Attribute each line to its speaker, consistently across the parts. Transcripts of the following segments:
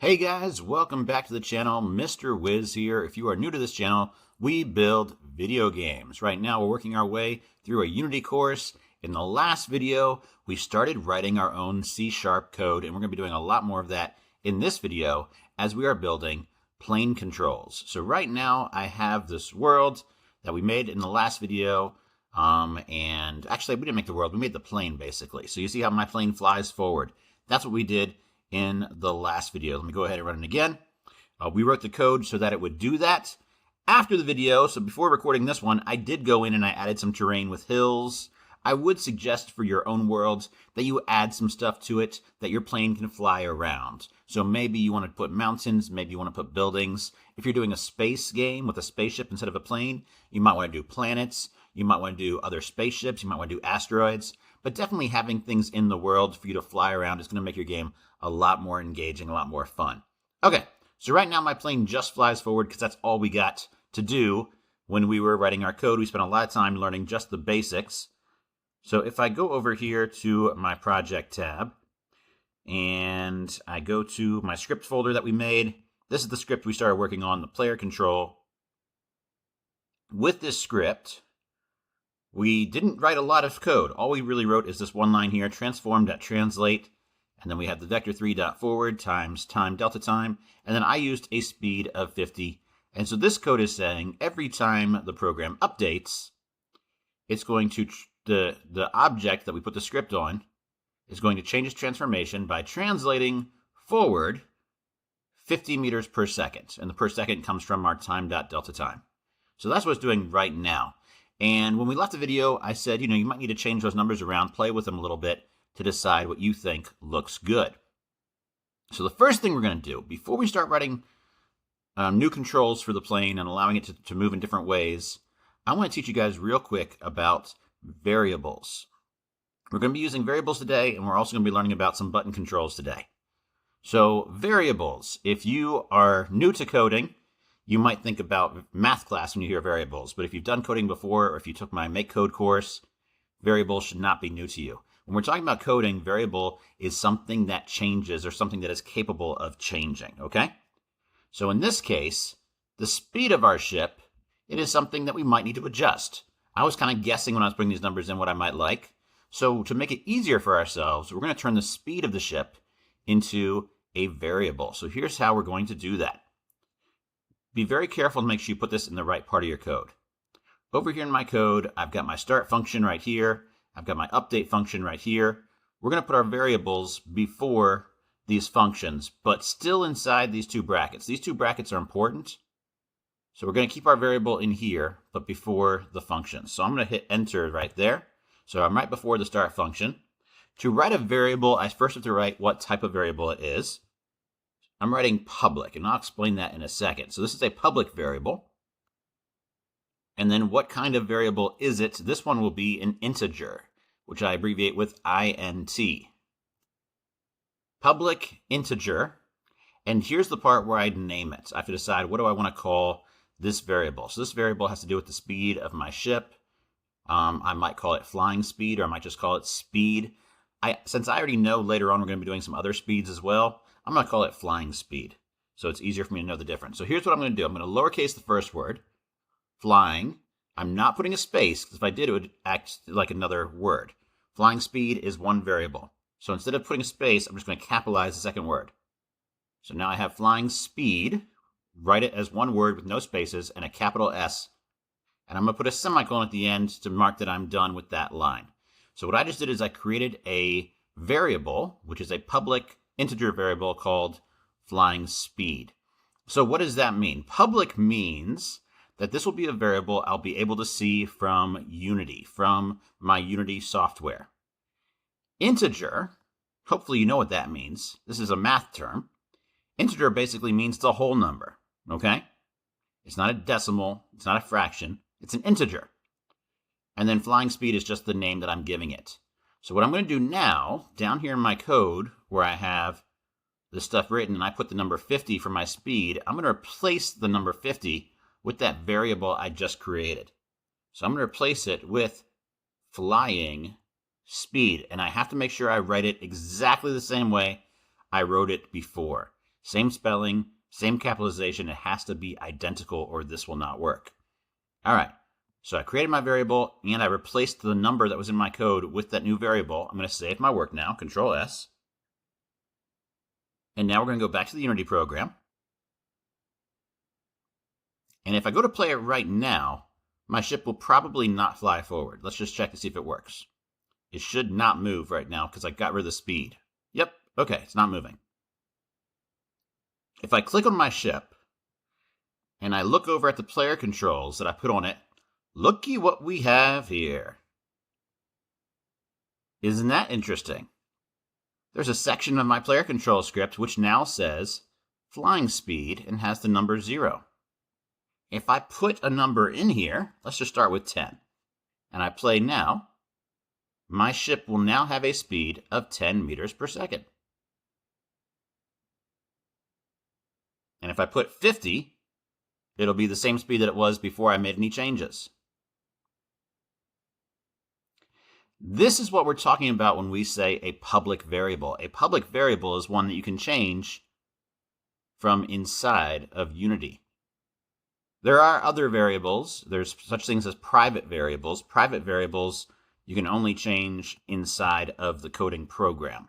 Speaker 1: Hey guys, welcome back to the channel. Mr. Wiz here. If you are new to this channel, we build video games. Right now we're working our way through a Unity course. In the last video, we started writing our own C# code, and we're going to be doing a lot more of that in this video as we are building plane controls. So right now I have this world that we made in the last video, and actually we didn't make the world, we made the plane basically. So you see how my plane flies forward. That's what we did in the last video. Let me go ahead and run it again. We wrote the code so that it would do that. After the video, so before recording this one, I did go in and I added some terrain with hills. I would suggest for your own worlds that you add some stuff to it that your plane can fly around. So maybe you want to put mountains, maybe you want to put buildings. If you're doing a space game with a spaceship instead of a plane, you might want to do planets, you might want to do other spaceships, you might want to do asteroids. But definitely having things in the world for you to fly around is going to make your game a lot more engaging, a lot more fun. Okay, so right now my plane just flies forward because that's all we got to do when we were writing our code. We spent a lot of time learning just the basics. So if I go over here to my project tab and I go to my script folder that we made, this is the script we started working on, the player control. With this script, we didn't write a lot of code. All we really wrote is this one line here, transform.translate, and then we have the vector3.forward times time delta time, and then I used a speed of 50. And so this code is saying every time the program updates, it's going to, the object that we put the script on is going to change its transformation by translating forward 50 meters per second. And the per second comes from our time.delta time. So that's what it's doing right now. And when we left the video, I said, you might need to change those numbers around, play with them a little bit to decide what you think looks good. So the first thing we're going to do, before we start writing new controls for the plane and allowing it to move in different ways, I want to teach you guys real quick about variables. We're going to be using variables today, and we're also going to be learning about some button controls today. So variables, if you are new to coding, you might think about math class when you hear variables, but if you've done coding before or if you took my Make Code course, variables should not be new to you. When we're talking about coding, variable is something that changes or something that is capable of changing, okay? So in this case, the speed of our ship, it is something that we might need to adjust. I was kind of guessing when I was bringing these numbers in what I might like. So to make it easier for ourselves, we're going to turn the speed of the ship into a variable. So here's how we're going to do that. Be very careful to make sure you put this in the right part of your code. Over here in my code, I've got my start function right here. I've got my update function right here. We're going to put our variables before these functions, but still inside these two brackets. These two brackets are important. So we're going to keep our variable in here, but before the function. So I'm going to hit enter right there. So I'm right before the start function. To write a variable, I first have to write what type of variable it is. I'm writing public, and I'll explain that in a second. So this is a public variable. And then what kind of variable is it? This one will be an integer, which I abbreviate with int. Public integer. And here's the part where I name it. I have to decide, what do I want to call this variable? So this variable has to do with the speed of my ship. I might call it flying speed, or I might just call it speed. Since I already know later on we're going to be doing some other speeds as well, I'm going to call it flying speed. So it's easier for me to know the difference. So here's what I'm going to do. I'm going to lowercase the first word, flying. I'm not putting a space, because if I did, it would act like another word. Flying speed is one variable. So instead of putting a space, I'm just going to capitalize the second word. So now I have flying speed, write it as one word with no spaces and a capital S. And I'm going to put a semicolon at the end to mark that I'm done with that line. So what I just did is I created a variable, which is a public integer variable called flying speed. So what does that mean? Public means that this will be a variable I'll be able to see from Unity, from my Unity software. Integer, hopefully you know what that means. This is a math term. Integer basically means the whole number, okay? It's not a decimal, it's not a fraction, it's an integer. And then flying speed is just the name that I'm giving it. So what I'm going to do now, down here in my code, where I have this stuff written and I put the number 50 for my speed, I'm going to replace the number 50 with that variable I just created. So I'm going to replace it with flying speed. And I have to make sure I write it exactly the same way I wrote it before. same spelling, same capitalization. It has to be identical or this will not work. All right, so I created my variable and I replaced the number that was in my code with that new variable. I'm going to save my work now, Control S. And now we're going to go back to the Unity program. And if I go to play it right now, my ship will probably not fly forward. Let's just check to see if it works. It should not move right now because I got rid of the speed. Yep, okay, it's not moving. If I click on my ship and I look over at the player controls that I put on it, looky what we have here. Isn't that interesting? There's a section of my player control script which now says flying speed and has the number 0. If I put a number in here, let's just start with 10, and I play now, my ship will now have a speed of 10 meters per second. And if I put 50, it'll be the same speed that it was before I made any changes. This is what we're talking about when we say a public variable. A public variable is one that you can change from inside of Unity. There are other variables. There's such things as private variables. Private variables you can only change inside of the coding program.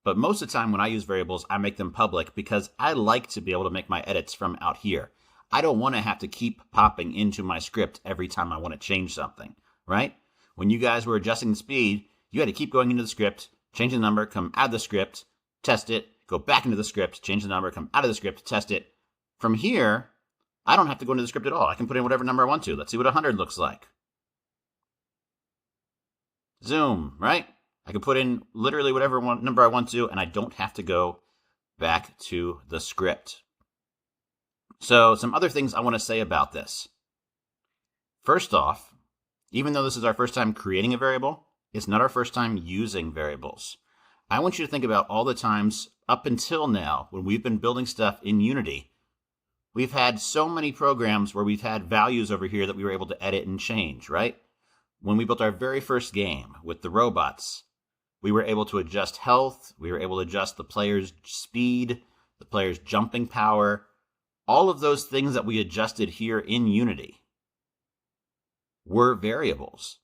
Speaker 1: But most of the time when I use variables, I make them public because I like to be able to make my edits from out here. I don't want to have to keep popping into my script every time I want to change something, right? When you guys were adjusting the speed, you had to keep going into the script, change the number, come out of the script, test it, go back into the script, change the number, come out of the script, test it. From here, I don't have to go into the script at all. I can put in whatever number I want to. Let's see what 100 looks like. Zoom, right? I can put in literally whatever number I want to, and I don't have to go back to the script. So some other things I want to say about this. First off, even though this is our first time creating a variable, it's not our first time using variables. I want you to think about all the times up until now when we've been building stuff in Unity. We've had so many programs where we've had values over here that we were able to edit and change, right? When we built our very first game with the robots, we were able to adjust health, we were able to adjust the player's speed, the player's jumping power, all of those things that we adjusted here in Unity were variables.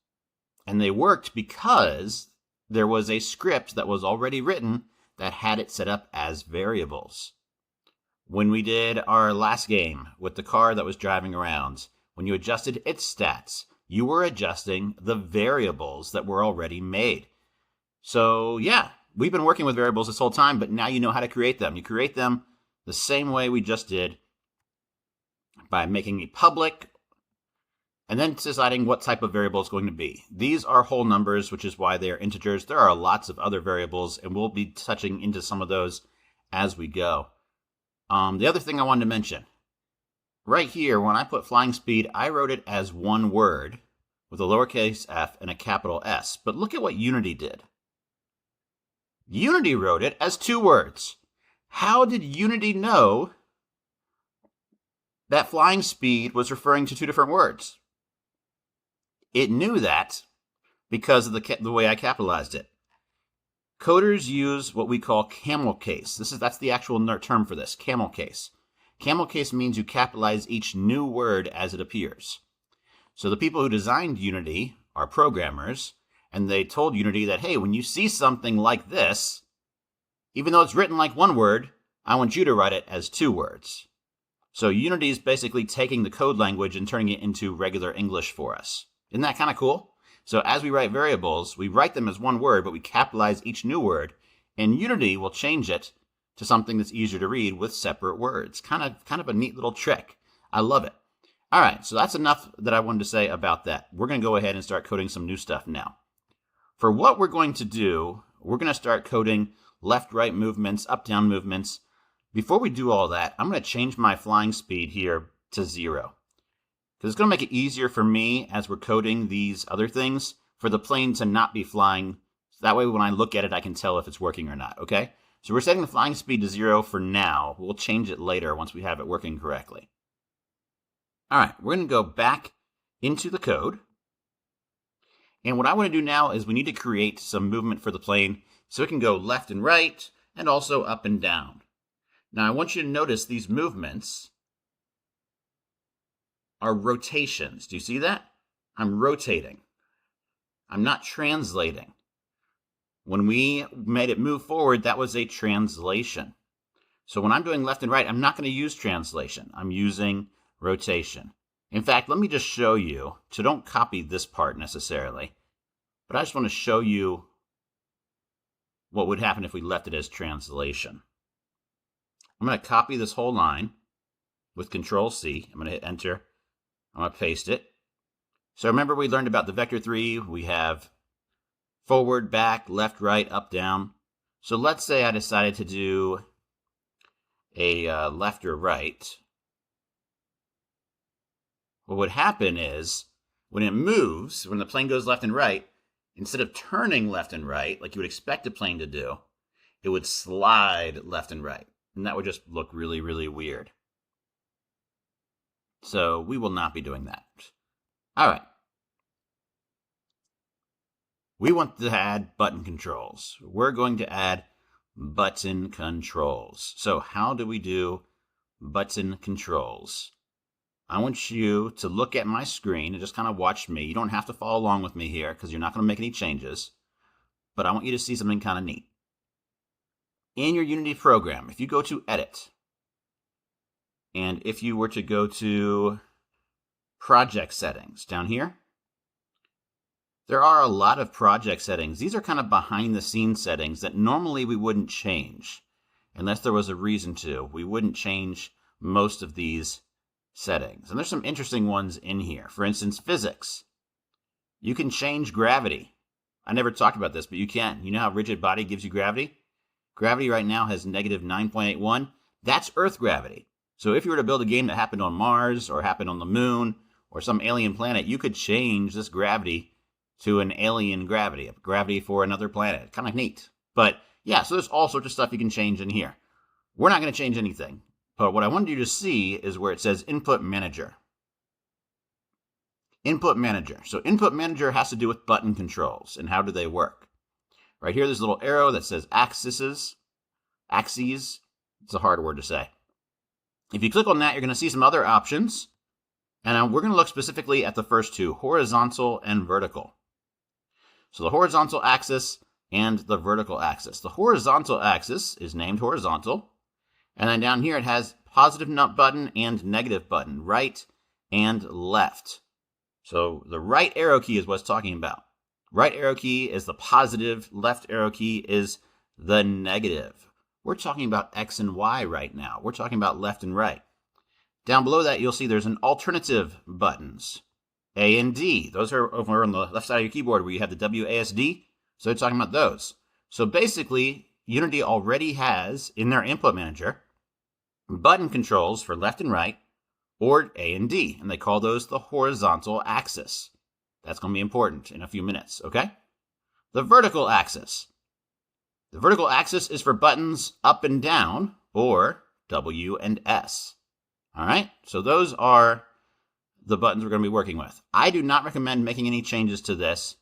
Speaker 1: And they worked because there was a script that was already written that had it set up as variables. When we did our last game with the car that was driving around, when you adjusted its stats, you were adjusting the variables that were already made. So yeah, we've been working with variables this whole time, but now you know how to create them. You create them the same way we just did by making it public and then deciding what type of variable it's going to be. These are whole numbers, which is why they are integers. There are lots of other variables, and we'll be touching into some of those as we go. The other thing I wanted to mention, right here, when I put flying speed, I wrote it as one word with a lowercase f and a capital S. But look at what Unity did. Unity wrote it as 2 words. How did Unity know that flying speed was referring to 2 different words? It knew that because of the way I capitalized it. Coders use what we call camel case. That's the actual term for this, camel case. Camel case means you capitalize each new word as it appears. So the people who designed Unity are programmers, and they told Unity that, hey, when you see something like this, even though it's written like 1 word, I want you to write it as 2 words. So Unity is basically taking the code language and turning it into regular English for us. Isn't that kind of cool? So as we write variables, we write them as 1 word, but we capitalize each new word, and Unity will change it to something that's easier to read with separate words. Kind of a neat little trick. I love it. All right, so that's enough that I wanted to say about that. We're going to go ahead and start coding some new stuff now. For what we're going to do, we're going to start coding left-right movements, up-down movements. Before we do all that, I'm going to change my flying speed here to 0. Because it's going to make it easier for me as we're coding these other things for the plane to not be flying. So that way when I look at it, I can tell if it's working or not, okay? So we're setting the flying speed to 0 for now. We'll change it later once we have it working correctly. All right, we're going to go back into the code. And what I want to do now is we need to create some movement for the plane so it can go left and right and also up and down. Now I want you to notice these movements are rotations. Do you see that? I'm rotating. I'm not translating. When we made it move forward, that was a translation. So when I'm doing left and right, I'm not going to use translation. I'm using rotation. In fact, let me just show you. So don't copy this part necessarily. But I just want to show you what would happen if we left it as translation. I'm going to copy this whole line with Control-C. I'm going to hit Enter. I'm going to paste it. So remember we learned about the vector 3. We have forward, back, left, right, up, down. So let's say I decided to do a left or right. What would happen is when it moves, when the plane goes left and right, instead of turning left and right like you would expect a plane to do, it would slide left and right. And that would just look really, really weird. So we will not be doing that. All right. We want to add button controls. We're going to add button controls. So how do we do button controls? I want you to look at my screen and just kind of watch me. You don't have to follow along with me here because you're not going to make any changes. But I want you to see something kind of neat. In your Unity program, if you go to Edit, and if you were to go to Project Settings down here, there are a lot of project settings. These are kind of behind the scenes settings that normally we wouldn't change unless there was a reason to. We wouldn't change most of these settings. And there's some interesting ones in here. For instance, physics. You can change gravity. I never talked about this, but you can. You know how rigid body gives you gravity? Gravity right now has negative 9.81. That's Earth gravity. So if you were to build a game that happened on Mars or happened on the moon or some alien planet, you could change this gravity to an alien gravity, a gravity for another planet. Kind of neat. But yeah, so there's all sorts of stuff you can change in here. We're not going to change anything. But what I wanted you to see is where it says Input Manager. Input Manager. So Input Manager has to do with button controls and how do they work. Right here, there's a little arrow that says axes. Axes. It's a hard word to say. If you click on that, you're going to see some other options. And we're going to look specifically at the first two, horizontal and vertical. So the horizontal axis and the vertical axis. The horizontal axis is named horizontal. And then down here it has positive button and negative button, right and left. So the right arrow key is what it's talking about. Right arrow key is the positive, left arrow key is the negative. We're talking about X and Y right now. We're talking about left and right. Down below that, you'll see there's an alternative buttons. A and D. Those are over on the left side of your keyboard where you have the WASD. So they're talking about those. So basically, Unity already has in their input manager button controls for left and right or A and D. And they call those the horizontal axis. That's going to be important in a few minutes, okay? The vertical axis. The vertical axis is for buttons up and down, or W and S. All right? So those are the buttons we're going to be working with. I do not recommend making any changes to this,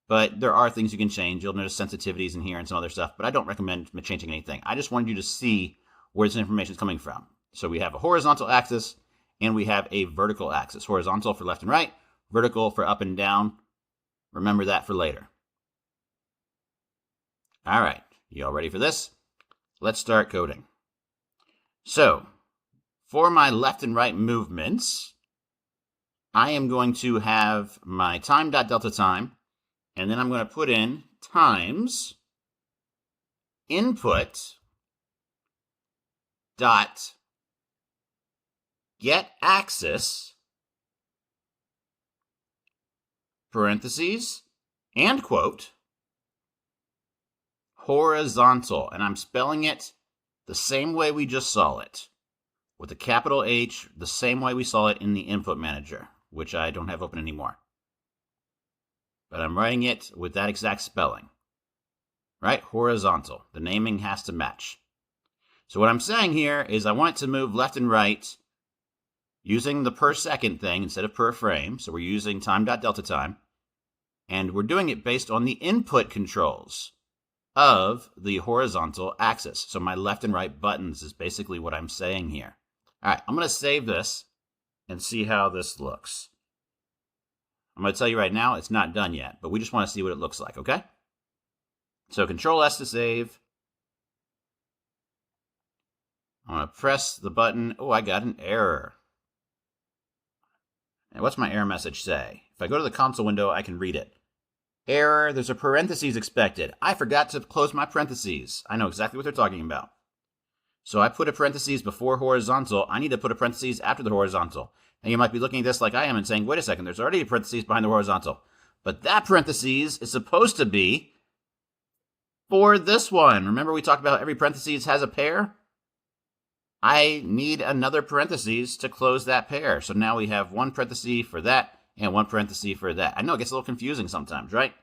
Speaker 1: but there are things you can change. You'll notice sensitivities in here and some other stuff, but I don't recommend changing anything. I just wanted you to see where this information is coming from. So we have a horizontal axis, and we have a vertical axis. Horizontal for left and right, vertical for up and down. Remember that for later. All right, you all ready for this? Let's start coding. So, for my left and right movements, I am going to have my time.delta time, and then I'm going to put in times input dot get axis parentheses and quote horizontal, and I'm spelling it the same way we just saw it, with a capital H, the same way we saw it in the input manager, which I don't have open anymore. But I'm writing it with that exact spelling, right? Horizontal. The naming has to match. So what I'm saying here is I want it to move left and right using the per second thing instead of per frame. So we're using time.delta time, and we're doing it based on the input controls. of the horizontal axis. So my left and right buttons is basically what I'm saying here. All right, I'm going to save this and see how this looks. I'm going to tell you right now, it's not done yet, but we just want to see what it looks like, okay? So Control S to save. I'm going to press the button. Oh, I got an error. And what's my error message say? If I go to the console window, I can read it. Error, there's a parentheses expected. I forgot to close my parentheses. I know exactly what they're talking about. So I put a parentheses before horizontal. I need to put a parentheses after the horizontal. And you might be looking at this like I am and saying, wait a second, there's already a parentheses behind the horizontal. But that parentheses is supposed to be for this one. Remember we talked about every parentheses has a pair? I need another parentheses to close that pair. So now we have one parenthesis for that and one parenthesis for that. I know it gets a little confusing sometimes, right?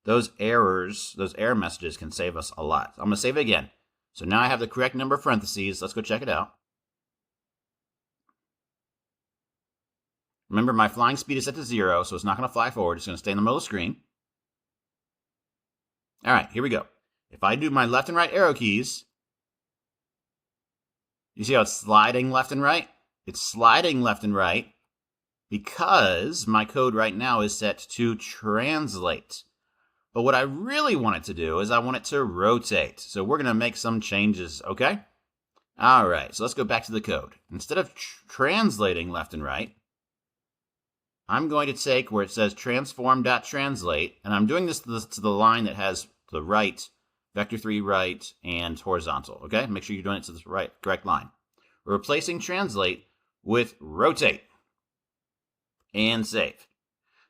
Speaker 1: Those errors, those error messages can save us a lot. I'm going to save it again. So now I have the correct number of parentheses. Let's go check it out. Remember, my flying speed is set to 0, so it's not going to fly forward. It's going to stay in the middle of the screen. All right, here we go. If I do my left and right arrow keys, you see how it's sliding left and right? It's sliding left and right because my code right now is set to translate. But what I really want it to do is I want it to rotate. So we're going to make some changes, okay? All right, so let's go back to the code. Instead of translating left and right, I'm going to take where it says transform.translate, and I'm doing this to the line that has the right, vector 3 right, and horizontal, okay? Make sure you're doing it to the right, correct line. We're replacing translate with rotate and save.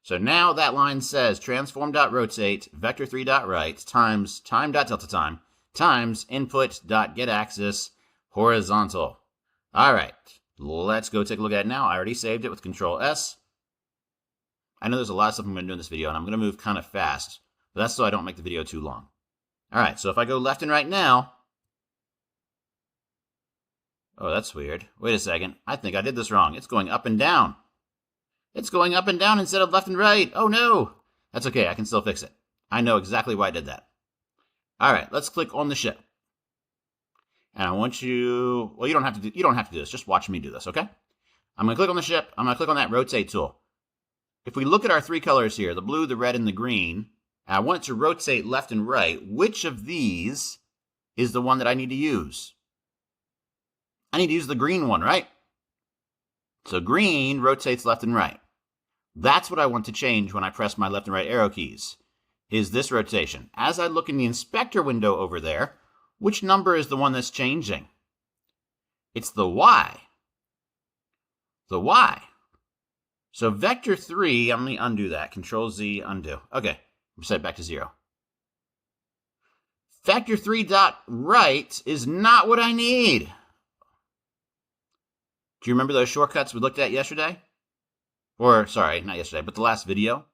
Speaker 1: So now that line says transform.rotate vector3.right times time.delta times input.getAxis horizontal. All right, let's go take a look at it now. I already saved it with Control S. I know there's a lot of stuff I'm going to do in this video, and I'm going to move kind of fast, but that's so I don't make the video too long. All right, so if I go left and right now, oh, that's weird. Wait a second. I think I did this wrong. It's going up and down. It's going up and down instead of left and right. Oh, no. That's okay. I can still fix it. I know exactly why I did that. All right, let's click on the ship. And I want you, well, you don't have to do this. Just watch me do this, okay? I'm going to click on the ship. I'm going to click on that rotate tool. If we look at our three colors here, the blue, the red, and the green, and I want it to rotate left and right, which of these is the one that I need to use? I need to use the green one, right? So green rotates left and right. That's what I want to change when I press my left and right arrow keys, is this rotation. As I look in the inspector window over there, which number is the one that's changing? It's the Y. The Y. So vector 3, I'm going to undo that. Control Z, undo. Okay, set it back to 0. Vector 3.right is not what I need. Do you remember those shortcuts we looked at yesterday? Or, sorry, not yesterday, but the last video?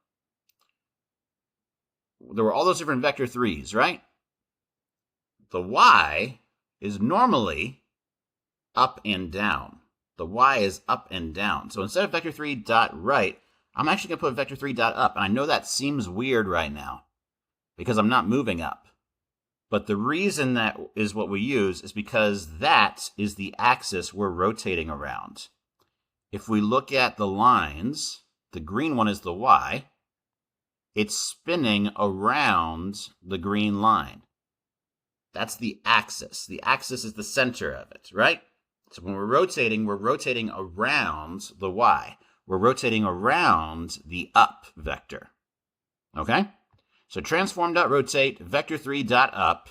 Speaker 1: There were all those different vector 3s, right? The Y is normally up and down. The Y is up and down. So instead of vector 3.right, I'm actually going to put vector 3.up. And I know that seems weird right now because I'm not moving up. But the reason that is what we use is because that is the axis we're rotating around. If we look at the lines, the green one is the Y. It's spinning around the green line. That's the axis. The axis is the center of it, right? So when we're rotating around the Y. We're rotating around the up vector. Okay? So transform.rotate vector3.up.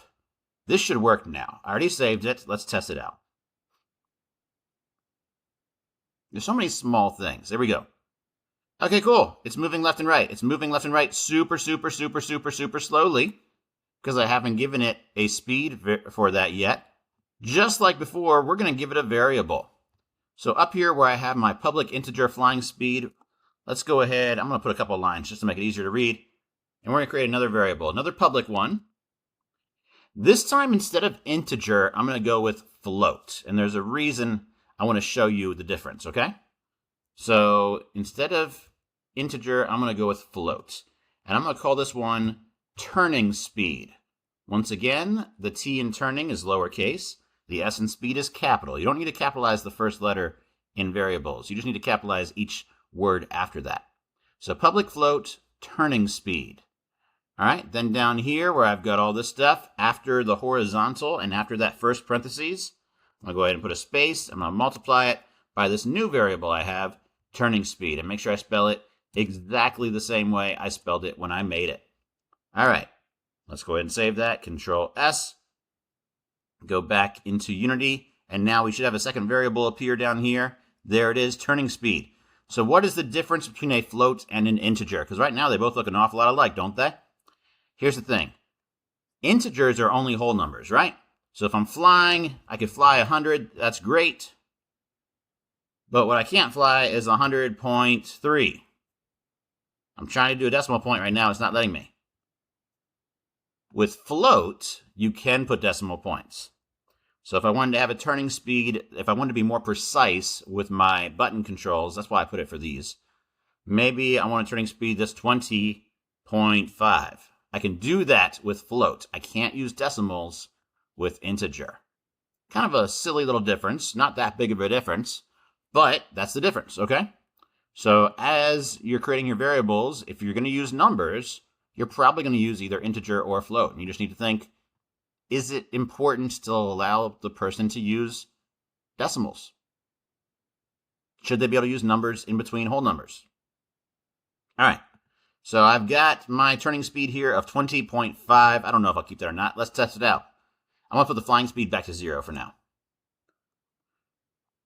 Speaker 1: This should work now. I already saved it. Let's test it out. There's so many small things. There we go. Okay, cool. It's moving left and right. It's moving left and right super slowly because I haven't given it a speed for that yet. Just like before, we're going to give it a variable. So up here where I have my public integer flying speed, let's go ahead. I'm going to put a couple of lines just to make it easier to read. And we're going to create another variable, another public one. This time, instead of integer, I'm going to go with float. And there's a reason I want to show you the difference, okay? So instead of integer, I'm going to go with float. And I'm going to call this one turning speed. Once again, the T in turning is lowercase. The S in speed is capital. You don't need to capitalize the first letter in variables. You just need to capitalize each word after that. So public float, turning speed. All right, then down here where I've got all this stuff, after the horizontal and after that first parentheses, I'm going to go ahead and put a space. I'm going to multiply it by this new variable I have, turning speed, and make sure I spell it exactly the same way I spelled it when I made it. All right, let's go ahead and save that. Control S. Go back into Unity, and now we should have a second variable appear down here. There it is, turning speed. So what is the difference between a float and an integer? Because right now they both look an awful lot alike, don't they? Here's the thing. Integers are only whole numbers, right? So if I'm flying, I could fly 100. That's great. But what I can't fly is 100.3. I'm trying to do a decimal point right now. It's not letting me. With float, you can put decimal points. So if I wanted to have a turning speed, if I wanted to be more precise with my button controls, that's why I put it for these. Maybe I want a turning speed that's 20.5. I can do that with float. I can't use decimals with integer. Kind of a silly little difference, not that big of a difference, but that's the difference, okay? So as you're creating your variables, if you're going to use numbers, you're probably going to use either integer or float. And you just need to think, is it important to allow the person to use decimals? Should they be able to use numbers in between whole numbers? All right. So I've got my turning speed here of 20.5. I don't know if I'll keep that or not. Let's test it out. I'm going to put the flying speed back to 0 for now,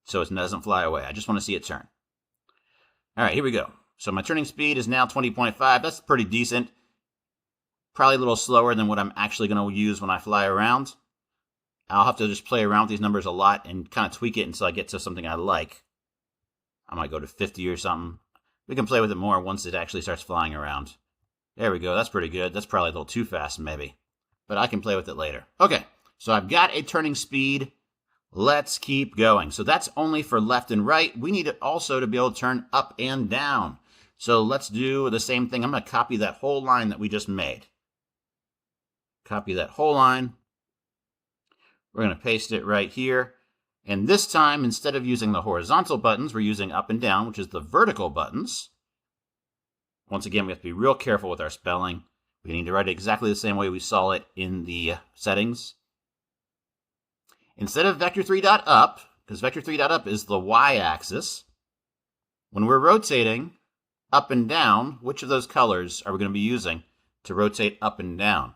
Speaker 1: so it doesn't fly away. I just want to see it turn. All right, here we go. So my turning speed is now 20.5. That's pretty decent. Probably a little slower than what I'm actually going to use when I fly around. I'll have to just play around with these numbers a lot and kind of tweak it until I get to something I like. I might go to 50 or something. We can play with it more once it actually starts flying around. There we go. That's pretty good. That's probably a little too fast, maybe. But I can play with it later. Okay, so I've got a turning speed. Let's keep going. So that's only for left and right. We need it also to be able to turn up and down. So let's do the same thing. I'm going to copy that whole line that we just made. Copy that whole line. We're going to paste it right here. And this time, instead of using the horizontal buttons, we're using up and down, which is the vertical buttons. Once again, we have to be real careful with our spelling. We need to write it exactly the same way we saw it in the settings. Instead of vector3.up, because vector3.up is the y-axis, when we're rotating up and down, which of those colors are we going to be using to rotate up and down?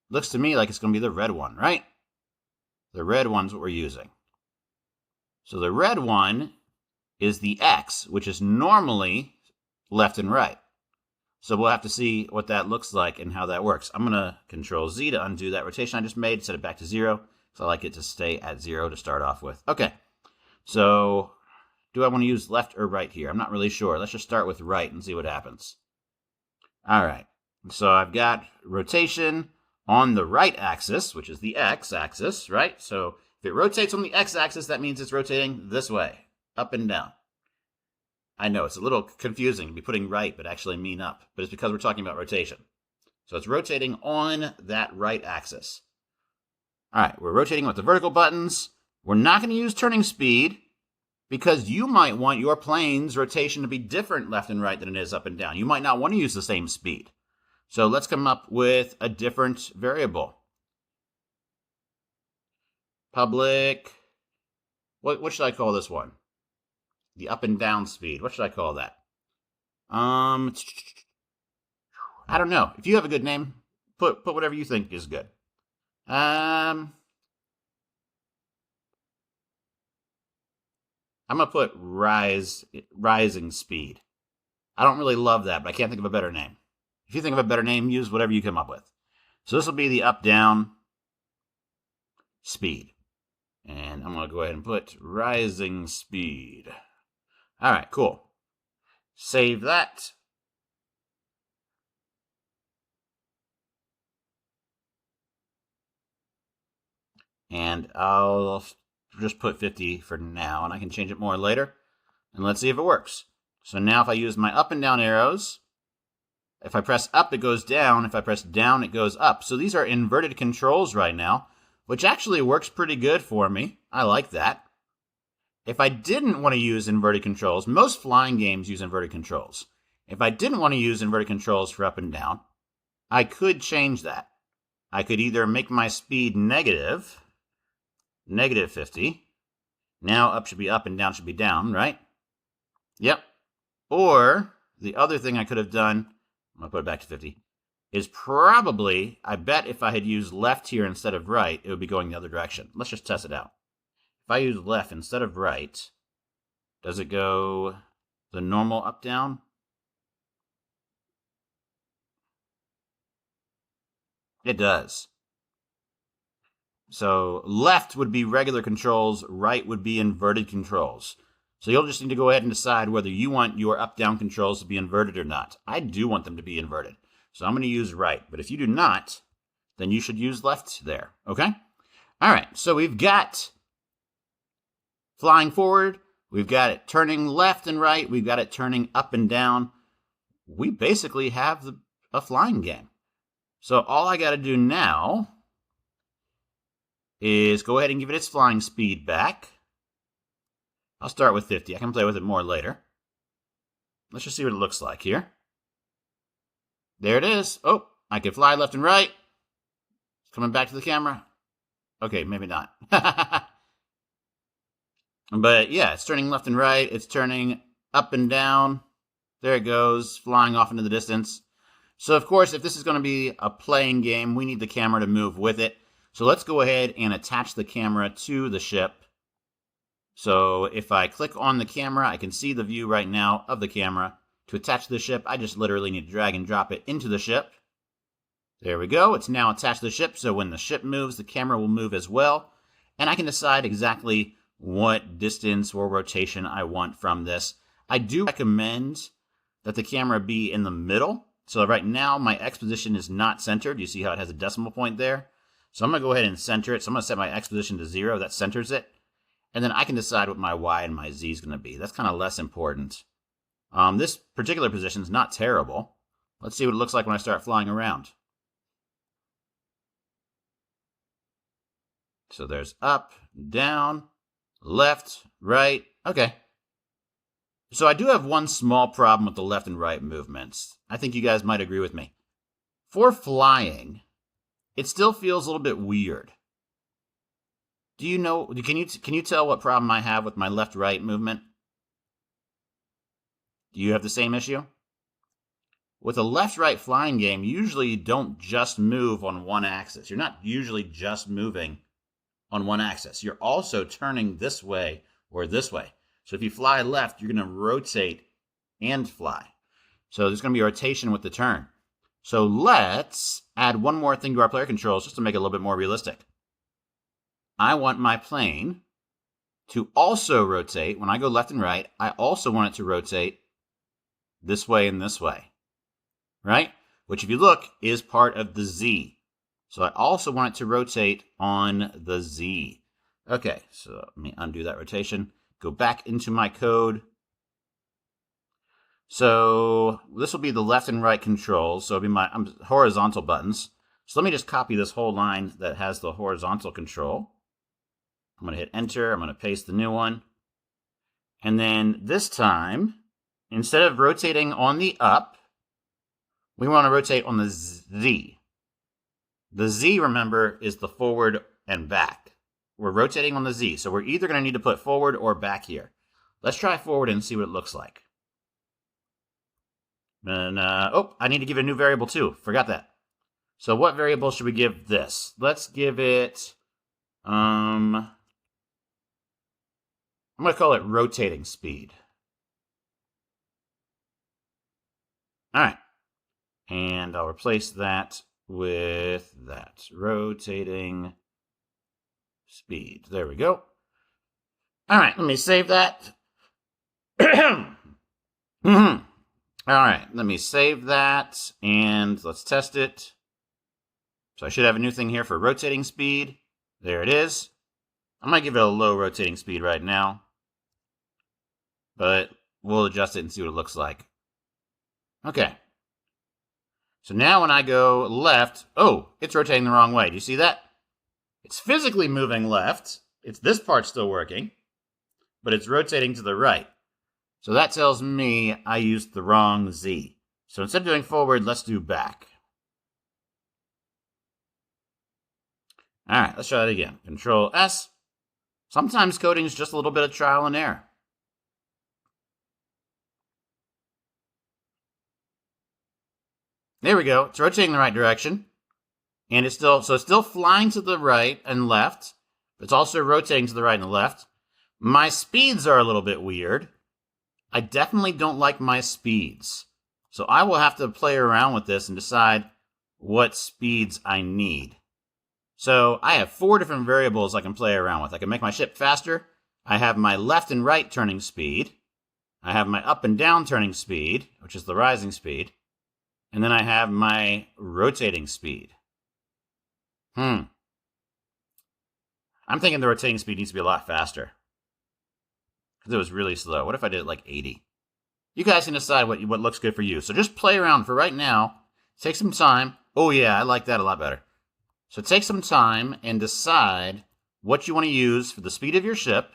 Speaker 1: Looks to me like it's going to be the red one, right? The red one's what we're using. So the red one is the X, which is normally left and right. So we'll have to see what that looks like and how that works. I'm going to Control Z to undo that rotation I just made, set it back to 0. So I like it to stay at 0 to start off with. Okay, so do I want to use left or right here? I'm not really sure. Let's just start with right and see what happens. All right, so I've got rotation on the right axis, which is the x-axis, right? So if it rotates on the x-axis, that means it's rotating this way, up and down. I know it's a little confusing to be putting right but actually mean up, but it's because we're talking about rotation. So it's rotating on that right axis. All right, we're rotating with the vertical buttons. We're not going to use turning speed because you might want your plane's rotation to be different left and right than it is up and down. You might not want to use the same speed. So let's come up with a different variable. Public, what should I call this one? The up and down speed. What should I call that? I don't know. If you have a good name, put whatever you think is good. I'm going to put rising speed. I don't really love that, but I can't think of a better name. If you think of a better name, use whatever you come up with. So this will be the up-down speed. And I'm going to go ahead and put rising speed. All right, cool. Save that. And I'll just put 50 for now, and I can change it more later. And let's see if it works. So now if I use my up and down arrows, If I press up, it goes down. If I press down, it goes up. So these are inverted controls right now, which actually works pretty good for me. I like that. If I didn't want to use inverted controls, most flying games use inverted controls. If I didn't want to use inverted controls for up and down, I could change that. I could either make my speed negative 50. Now up should be up and down should be down, right? Yep. Or the other thing I could have done, I'm going to put it back to 50, is probably, I bet if I had used left here instead of right, it would be going the other direction. Let's just test it out. If I use left instead of right, does it go the normal up, down? It does. So left would be regular controls, right would be inverted controls. So you'll just need to go ahead and decide whether you want your up-down controls to be inverted or not. I do want them to be inverted. So I'm going to use right. But if you do not, then you should use left there. Okay? All right. So we've got flying forward. We've got it turning left and right. We've got it turning up and down. We basically have a flying game. So all I got to do now is go ahead and give it its flying speed back. I'll start with 50. I can play with it more later. Let's just see what it looks like here. There it is. Oh, I can fly left and right. It's coming back to the camera. Okay, maybe not. But yeah, it's turning left and right. It's turning up and down. There it goes, flying off into the distance. So of course, if this is going to be a playing game, we need the camera to move with it. So let's go ahead and attach the camera to the ship. So if I click on the camera, I can see the view right now of the camera. To attach to the ship, I just literally need to drag and drop it into the ship. There we go. It's now attached to the ship, so when the ship moves, the camera will move as well. And I can decide exactly what distance or rotation I want from this. I do recommend that the camera be in the middle. So right now, my X position is not centered. You see how it has a decimal point there? So I'm going to go ahead and center it. So I'm going to set my X position to 0. That centers it. And then I can decide what my Y and my Z is going to be. That's kind of less important. This particular position is not terrible. Let's see what it looks like when I start flying around. So there's up, down, left, right. Okay. So I do have one small problem with the left and right movements. I think you guys might agree with me. For flying, it still feels a little bit weird. Do you know, can you tell what problem I have with my left-right movement? Do you have the same issue? With a left-right flying game, usually you don't just move on one axis. You're not usually just moving on one axis. You're also turning this way or this way. So if you fly left, you're going to rotate and fly. So there's going to be a rotation with the turn. So let's add one more thing to our player controls just to make it a little bit more realistic. I want my plane to also rotate. When I go left and right, I also want it to rotate this way and this way, right? Which, if you look, is part of the Z. So I also want it to rotate on the Z. Okay, so let me undo that rotation. Go back into my code. So this will be the left and right controls. So it'll be my horizontal buttons. So let me just copy this whole line that has the horizontal control. I'm going to hit enter. I'm going to paste the new one. And then this time, instead of rotating on the up, we want to rotate on the Z. The Z, remember, is the forward and back. We're rotating on the Z, so we're either going to need to put forward or back here. Let's try forward and see what it looks like. And, oh, I need to give it a new variable too. Forgot that. So what variable should we give this? Let's give it, I'm going to call it rotating speed. All right. And I'll replace that with that. Rotating speed. There we go. All right, let me save that. All right, let me save that, and let's test it. So I should have a new thing here for rotating speed. There it is. I'm going to give it a low rotating speed right now, but we'll adjust it and see what it looks like. Okay. So now when I go left, oh, it's rotating the wrong way. Do you see that? It's physically moving left. It's this part still working, but it's rotating to the right. So that tells me I used the wrong Z. So instead of doing forward, let's do back. All right, let's try that again. Control S. Sometimes coding is just a little bit of trial and error. There we go. It's rotating the right direction. And it's still flying to the right and left. But it's also rotating to the right and the left. My speeds are a little bit weird. I definitely don't like my speeds. So I will have to play around with this and decide what speeds I need. So I have 4 different variables I can play around with. I can make my ship faster. I have my left and right turning speed. I have my up and down turning speed, which is the rising speed. And then I have my rotating speed. I'm thinking the rotating speed needs to be a lot faster. Because it was really slow. What if I did it like 80? You guys can decide what looks good for you. So just play around for right now. Take some time. Oh yeah, I like that a lot better. So take some time and decide what you want to use for the speed of your ship.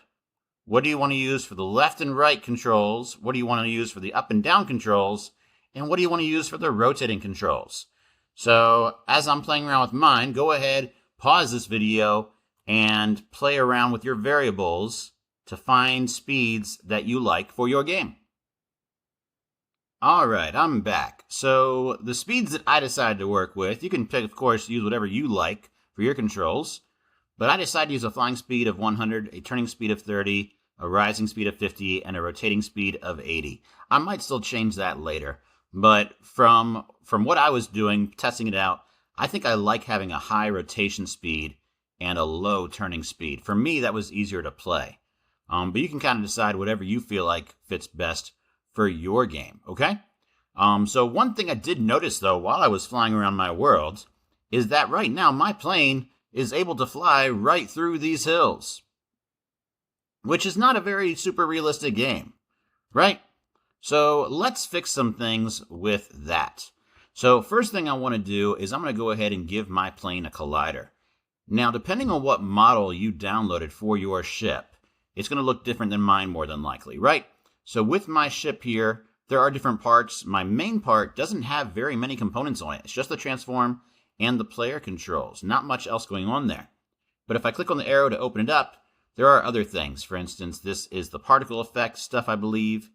Speaker 1: What do you want to use for the left and right controls? What do you want to use for the up and down controls? And what do you want to use for the rotating controls? So as I'm playing around with mine, go ahead, pause this video, and play around with your variables to find speeds that you like for your game. All right, I'm back. So the speeds that I decided to work with, you can pick, of course, use whatever you like for your controls. But I decided to use a flying speed of 100, a turning speed of 30, a rising speed of 50, and a rotating speed of 80. I might still change that later. But from what I was doing, testing it out, I think I like having a high rotation speed and a low turning speed. For me, that was easier to play. But you can kind of decide whatever you feel like fits best for your game, okay? So one thing I did notice, though, while I was flying around my world, is that right now my plane is able to fly right through these hills, which is not a very super realistic game, right? So let's fix some things with that. So first thing I want to do is I'm going to go ahead and give my plane a collider. Now, depending on what model you downloaded for your ship, it's going to look different than mine more than likely, right? So with my ship here, there are different parts. My main part doesn't have very many components on it. It's just the transform and the player controls. Not much else going on there. But if I click on the arrow to open it up, there are other things. For instance, this is the particle effect stuff, I believe.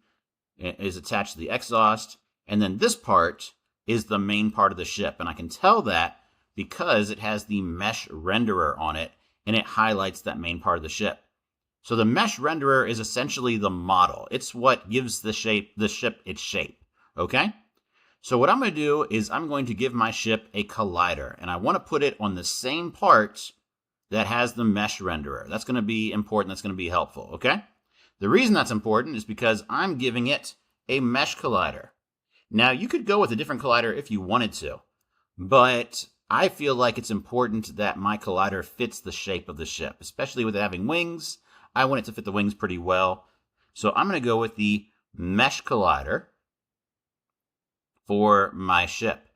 Speaker 1: It is attached to the exhaust. And then this part is the main part of the ship. And I can tell that because it has the mesh renderer on it, and it highlights that main part of the ship. So the mesh renderer is essentially the model. It's what gives the ship its shape, okay? So what I'm going to do is I'm going to give my ship a collider, and I want to put it on the same part that has the mesh renderer. That's going to be important. That's going to be helpful, okay? The reason that's important is because I'm giving it a mesh collider. Now, you could go with a different collider if you wanted to, but I feel like it's important that my collider fits the shape of the ship, especially with it having wings. I want it to fit the wings pretty well. So I'm going to go with the mesh collider for my ship.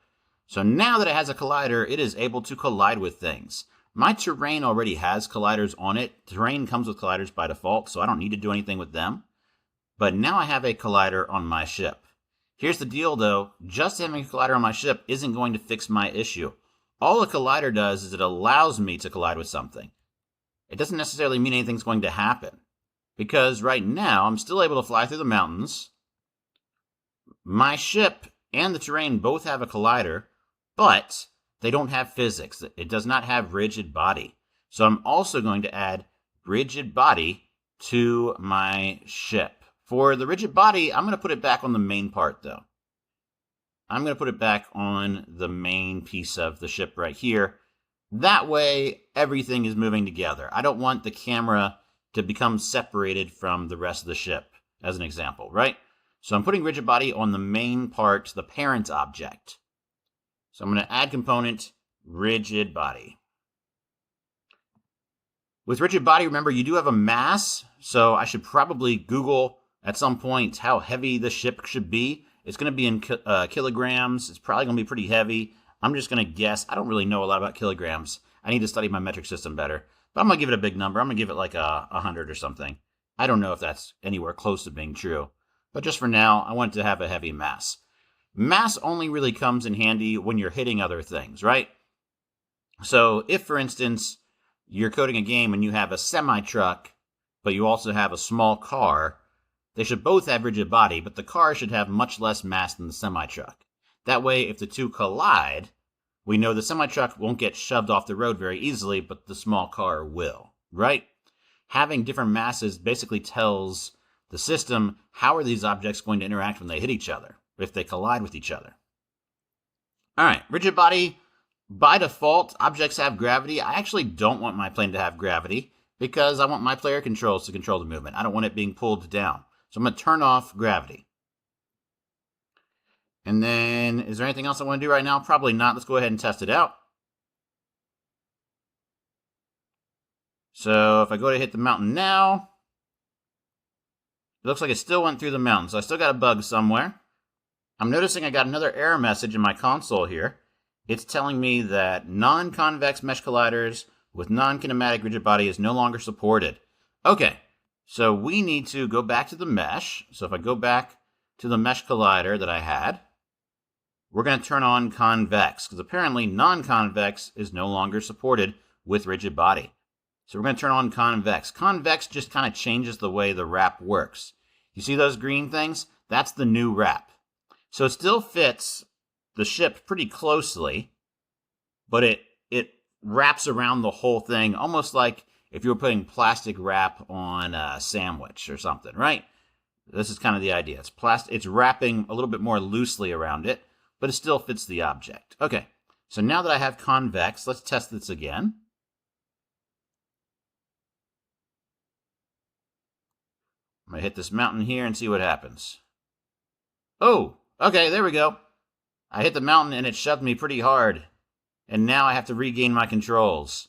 Speaker 1: So now that it has a collider, it is able to collide with things. My terrain already has colliders on it. Terrain comes with colliders by default, so I don't need to do anything with them. But now I have a collider on my ship. Here's the deal, though. Just having a collider on my ship isn't going to fix my issue. All a collider does is it allows me to collide with something. It doesn't necessarily mean anything's going to happen. Because right now, I'm still able to fly through the mountains. My ship and the terrain both have a collider, but they don't have physics. It does not have rigid body. So I'm also going to add rigid body to my ship. For the rigid body, I'm going to put it back on the main part, though. I'm going to put it back on the main piece of the ship right here. That way, everything is moving together. I don't want the camera to become separated from the rest of the ship, as an example, right? So I'm putting rigid body on the main part, the parent object. So I'm going to add component, rigid body. With rigid body, remember, you do have a mass, so I should probably Google at some point how heavy the ship should be, It's going to be in kilograms. It's probably going to be pretty heavy. I'm just going to guess. I don't really know a lot about kilograms. I need to study my metric system better. But I'm going to give it a big number. I'm going to give it like 100 or something. I don't know if that's anywhere close to being true. But just for now, I want it to have a heavy mass. Mass only really comes in handy when you're hitting other things, right? So if, for instance, you're coding a game and you have a semi-truck, but you also have a small car, they should both have rigid body, but the car should have much less mass than the semi-truck. That way, if the two collide, we know the semi-truck won't get shoved off the road very easily, but the small car will, right? Having different masses basically tells the system how are these objects going to interact when they hit each other, if they collide with each other. All right, rigid body, by default, objects have gravity. I actually don't want my plane to have gravity because I want my player controls to control the movement. I don't want it being pulled down. So I'm going to turn off gravity. And then, is there anything else I want to do right now? Probably not. Let's go ahead and test it out. So if I go to hit the mountain now, it looks like it still went through the mountain. So I still got a bug somewhere. I'm noticing I got another error message in my console here. It's telling me that non-convex mesh colliders with non-kinematic rigid body is no longer supported. Okay, so we need to go back to the mesh. So if I go back to the mesh collider that I had, we're going to turn on convex, because apparently non-convex is no longer supported with rigid body. So we're going to turn on convex. Convex just kind of changes the way the wrap works. You see those green things? That's the new wrap. So it still fits the ship pretty closely, but it wraps around the whole thing, almost like if you were putting plastic wrap on a sandwich or something, right? This is kind of the idea. It's wrapping a little bit more loosely around it, but it still fits the object. Okay, so now that I have convex, let's test this again. I'm going to hit this mountain here and see what happens. Oh, okay, there we go. I hit the mountain and it shoved me pretty hard. And now I have to regain my controls.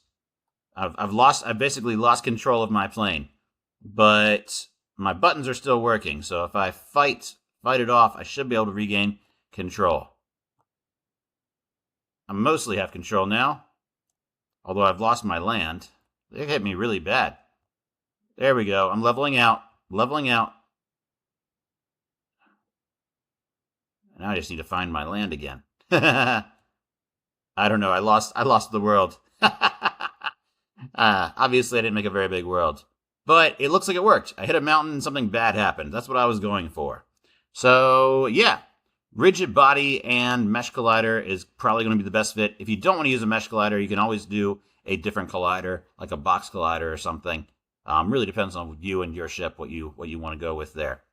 Speaker 1: I've basically lost control of my plane. But my buttons are still working, so if I fight it off, I should be able to regain control. I mostly have control now, although I've lost my land. They hit me really bad. There we go. I'm leveling out. Now I just need to find my land again. I don't know. I lost the world. Obviously, I didn't make a very big world. But it looks like it worked. I hit a mountain and something bad happened. That's what I was going for. So, yeah. Rigid body and mesh collider is probably going to be the best fit. If you don't want to use a mesh collider, you can always do a different collider, like a box collider or something. Really depends on you and your ship, what you want to go with there.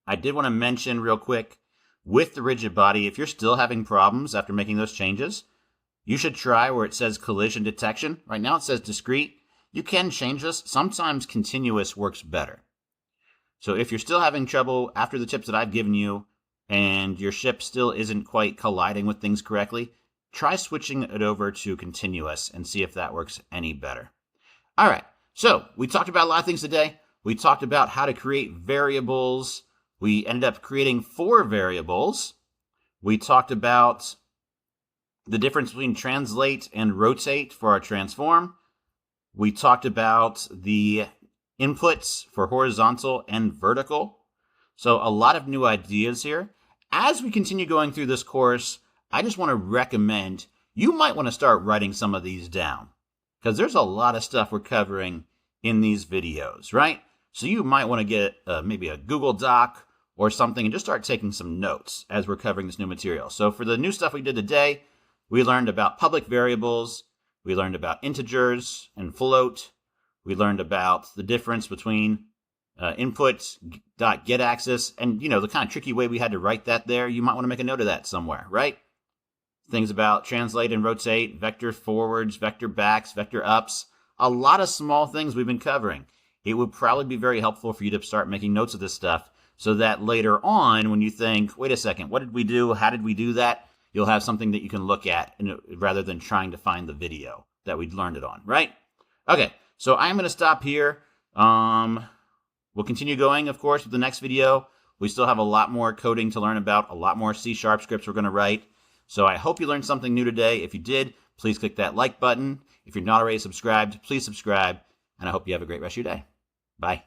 Speaker 1: I did want to mention real quick, with the rigid body, if you're still having problems after making those changes, you should try where it says collision detection. Right now it says discrete. You can change this. Sometimes continuous works better. So if you're still having trouble after the tips that I've given you, and your ship still isn't quite colliding with things correctly, try switching it over to continuous and see if that works any better. All right, so we talked about a lot of things today. We talked about how to create variables. We ended up creating 4 variables. We talked about the difference between translate and rotate for our transform. We talked about the inputs for horizontal and vertical. So a lot of new ideas here. As we continue going through this course, I just want to recommend you might want to start writing some of these down, because there's a lot of stuff we're covering in these videos, right? So you might want to get maybe a Google Doc or something and just start taking some notes as we're covering this new material. So for the new stuff we did today, we learned about public variables, we learned about integers and float, we learned about the difference between input.getAxis, and the kind of tricky way we had to write that there. You might want to make a note of that somewhere, right? Things about translate and rotate, vector forwards, vector backs, vector ups, a lot of small things we've been covering. It would probably be very helpful for you to start making notes of this stuff so that later on when you think, wait a second, what did we do? How did we do that? You'll have something that you can look at rather than trying to find the video that we learned it on, right? Okay, so I'm going to stop here. We'll continue going, of course, with the next video. We still have a lot more coding to learn about, a lot more C# scripts we're going to write. So I hope you learned something new today. If you did, please click that like button. If you're not already subscribed, please subscribe. And I hope you have a great rest of your day. Bye.